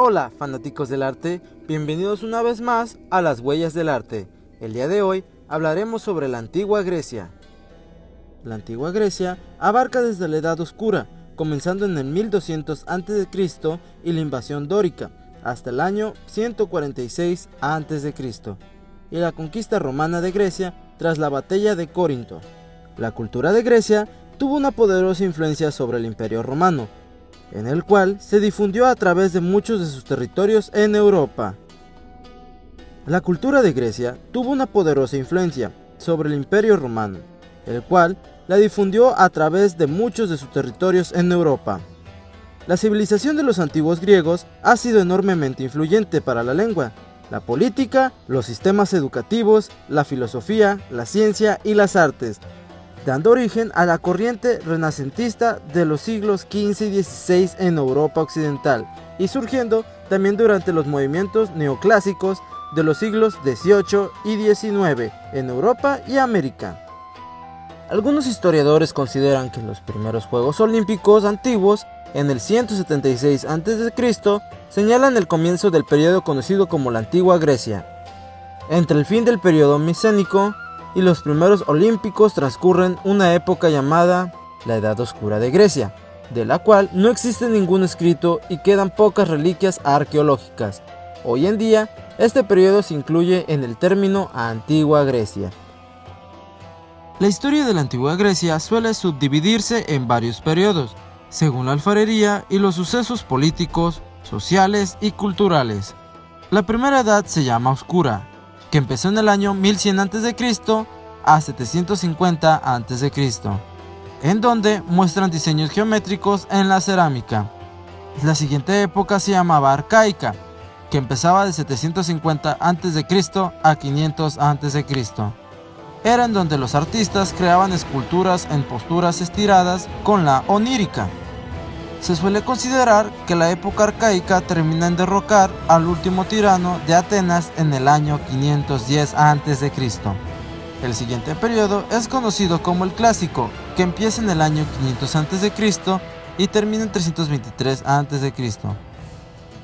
Hola fanáticos del arte, bienvenidos una vez más a Las Huellas del Arte. El día de hoy hablaremos sobre la antigua Grecia. La antigua Grecia abarca desde la Edad Oscura, comenzando en el 1200 a.C. y la invasión dórica, hasta el año 146 a.C. y la conquista romana de Grecia tras la batalla de Corinto. La cultura de Grecia tuvo una poderosa influencia sobre el Imperio Romano, en el cual se difundió a través de muchos de sus territorios en Europa. La cultura de Grecia tuvo una poderosa influencia sobre el Imperio Romano, el cual la difundió a través de muchos de sus territorios en Europa. La civilización de los antiguos griegos ha sido enormemente influyente para la lengua, la política, los sistemas educativos, la filosofía, la ciencia y las artes, dando origen a la corriente renacentista de los siglos XV y XVI en Europa occidental, y surgiendo también durante los movimientos neoclásicos de los siglos XVIII y XIX en Europa y América. Algunos historiadores consideran que los primeros Juegos Olímpicos antiguos, en el 176 a.C., señalan el comienzo del periodo conocido como la Antigua Grecia. Entre el fin del periodo micénico y los primeros olímpicos transcurren una época llamada la Edad Oscura de Grecia, de la cual no existe ningún escrito y quedan pocas reliquias arqueológicas. Hoy en día, este periodo se incluye en el término Antigua Grecia. La historia de la Antigua Grecia suele subdividirse en varios periodos, según la alfarería y los sucesos políticos, sociales y culturales. La primera edad se llama Oscura, que empezó en el año 1100 a.C. a 750 a.C., en donde muestran diseños geométricos en la cerámica. La siguiente época se llamaba Arcaica, que empezaba de 750 a.C. a 500 a.C. Era en donde los artistas creaban esculturas en posturas estiradas con la onírica. Se suele considerar que la época arcaica termina en derrocar al último tirano de Atenas en el año 510 a.C. El siguiente periodo es conocido como el Clásico, que empieza en el año 500 a.C. y termina en 323 a.C.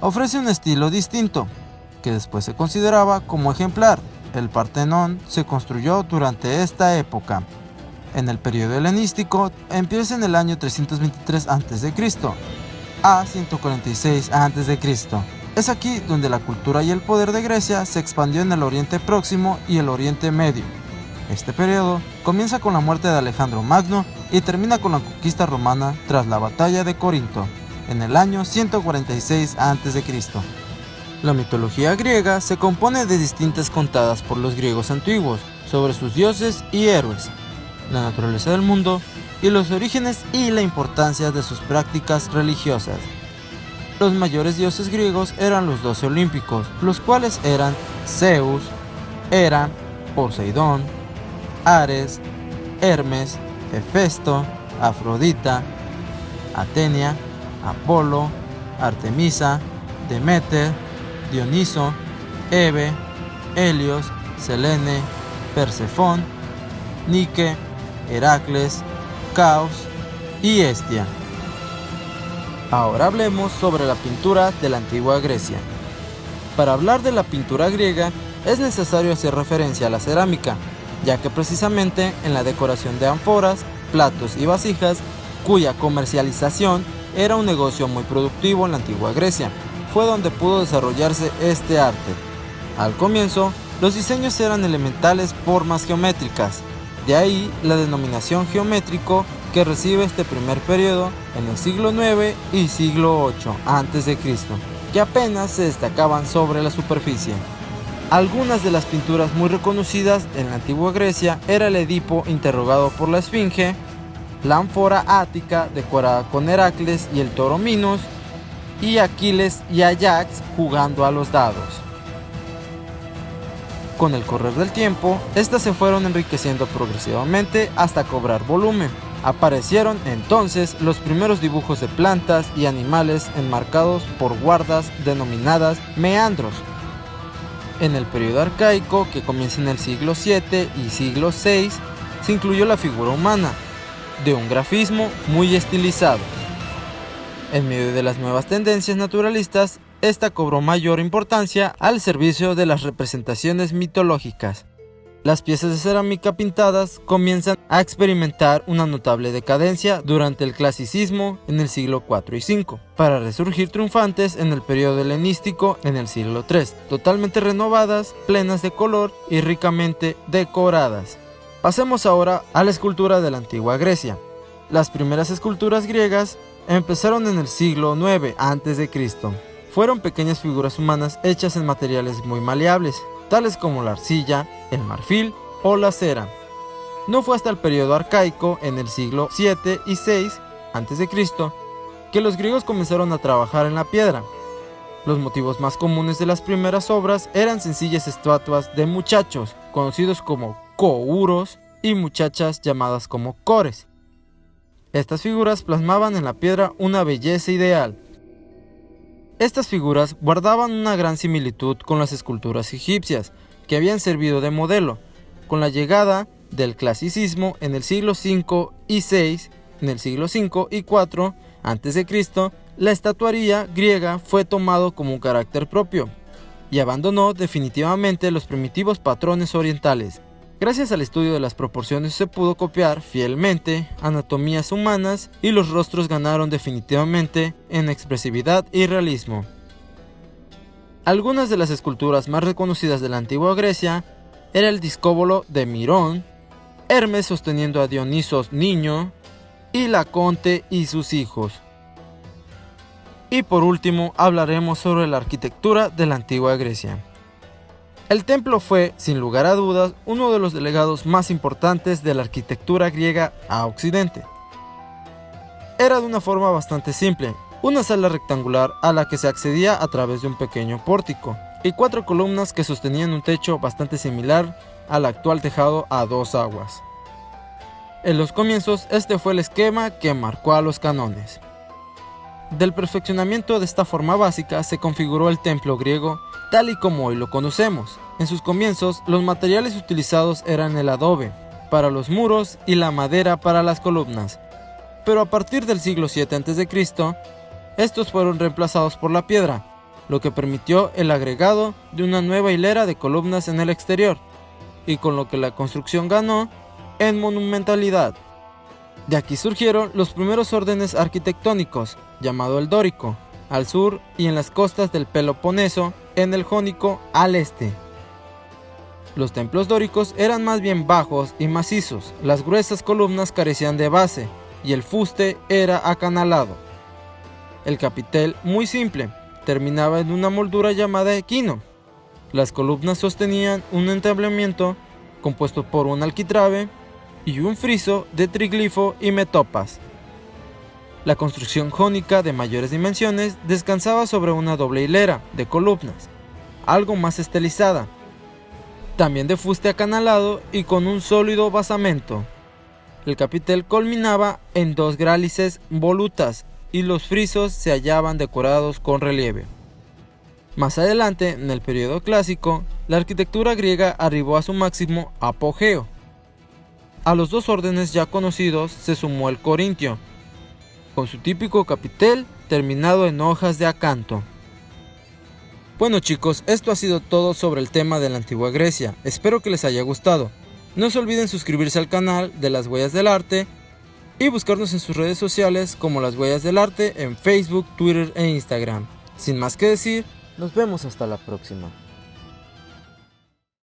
Ofrece un estilo distinto, que después se consideraba como ejemplar. El Partenón se construyó durante esta época. En el periodo helenístico empieza en el año 323 a.C. a 146 a.C. Es aquí donde la cultura y el poder de Grecia se expandió en el Oriente Próximo y el Oriente Medio. Este periodo comienza con la muerte de Alejandro Magno y termina con la conquista romana tras la batalla de Corinto, en el año 146 a.C. La mitología griega se compone de distintas contadas por los griegos antiguos sobre sus dioses y héroes, la naturaleza del mundo y los orígenes y la importancia de sus prácticas religiosas. Los mayores dioses griegos eran los 12 olímpicos, los cuales eran Zeus, Hera, Poseidón, Ares, Hermes, Hefesto, Afrodita, Atenia, Apolo, Artemisa, Demeter, Dioniso, Hebe, Helios, Selene, Persefón, Nike, Heracles, Caos y Hestia. Ahora hablemos sobre la pintura de la antigua Grecia. Para hablar de la pintura griega es necesario hacer referencia a la cerámica, ya que precisamente en la decoración de ánforas, platos y vasijas, cuya comercialización era un negocio muy productivo en la antigua Grecia, fue donde pudo desarrollarse este arte. Al comienzo, los diseños eran elementales formas geométricas, de ahí la denominación geométrico que recibe este primer periodo en el siglo IX y siglo VIII a.C., que apenas se destacaban sobre la superficie. Algunas de las pinturas muy reconocidas en la antigua Grecia era el Edipo interrogado por la Esfinge, la ánfora ática decorada con Heracles y el toro Minos, y Aquiles y Ajax jugando a los dados. Con el correr del tiempo, estas se fueron enriqueciendo progresivamente hasta cobrar volumen. Aparecieron entonces los primeros dibujos de plantas y animales enmarcados por guardas denominadas meandros. En el periodo arcaico, que comienza en el siglo VII y siglo VI, se incluyó la figura humana, de un grafismo muy estilizado. En medio de las nuevas tendencias naturalistas, esta cobró mayor importancia al servicio de las representaciones mitológicas. Las piezas de cerámica pintadas comienzan a experimentar una notable decadencia durante el clasicismo en el siglo IV y V, para resurgir triunfantes en el periodo helenístico en el siglo III, totalmente renovadas, plenas de color y ricamente decoradas. Pasemos ahora a la escultura de la antigua Grecia. Las primeras esculturas griegas empezaron en el siglo IX a.C. Fueron pequeñas figuras humanas hechas en materiales muy maleables, tales como la arcilla, el marfil o la cera. No fue hasta el periodo arcaico, en el siglo VII y VI a.C., que los griegos comenzaron a trabajar en la piedra. Los motivos más comunes de las primeras obras eran sencillas estatuas de muchachos, conocidos como couros, y muchachas llamadas como cores. Estas figuras plasmaban en la piedra una belleza ideal. Estas figuras guardaban una gran similitud con las esculturas egipcias, que habían servido de modelo. Con la llegada del clasicismo en el siglo V y VI, en el siglo V y IV a.C., la estatuaría griega fue tomado como un carácter propio y abandonó definitivamente los primitivos patrones orientales. Gracias al estudio de las proporciones se pudo copiar fielmente anatomías humanas y los rostros ganaron definitivamente en expresividad y realismo. Algunas de las esculturas más reconocidas de la antigua Grecia era el discóbolo de Mirón, Hermes sosteniendo a Dionisos niño y Laconte y sus hijos. Y por último hablaremos sobre la arquitectura de la antigua Grecia. El templo fue, sin lugar a dudas, uno de los legados más importantes de la arquitectura griega a Occidente. Era de una forma bastante simple, una sala rectangular a la que se accedía a través de un pequeño pórtico, y 4 columnas que sostenían un techo bastante similar al actual tejado a 2 aguas. En los comienzos, este fue el esquema que marcó a los cánones. Del perfeccionamiento de esta forma básica se configuró el templo griego tal y como hoy lo conocemos. En sus comienzos, los materiales utilizados eran el adobe para los muros y la madera para las columnas. Pero a partir del siglo VII a.C., estos fueron reemplazados por la piedra, lo que permitió el agregado de una nueva hilera de columnas en el exterior, y con lo que la construcción ganó en monumentalidad. De aquí surgieron los primeros órdenes arquitectónicos, llamado el dórico, al sur, y en las costas del Peloponeso, en el jónico, al este. Los templos dóricos eran más bien bajos y macizos, las gruesas columnas carecían de base, y el fuste era acanalado. El capitel, muy simple, terminaba en una moldura llamada equino. Las columnas sostenían un entablamiento compuesto por un alquitrave y un friso de triglifo y metopas. La construcción jónica de mayores dimensiones descansaba sobre una doble hilera de columnas, algo más estilizada, también de fuste acanalado y con un sólido basamento. El capitel culminaba en 2 grálices volutas y los frisos se hallaban decorados con relieve. Más adelante, en el periodo clásico, la arquitectura griega arribó a su máximo apogeo. A los 2 órdenes ya conocidos se sumó el corintio, con su típico capitel terminado en hojas de acanto. Bueno chicos, esto ha sido todo sobre el tema de la antigua Grecia. Espero que les haya gustado. No se olviden suscribirse al canal de Las Huellas del Arte y buscarnos en sus redes sociales como Las Huellas del Arte en Facebook, Twitter e Instagram. Sin más que decir, nos vemos hasta la próxima.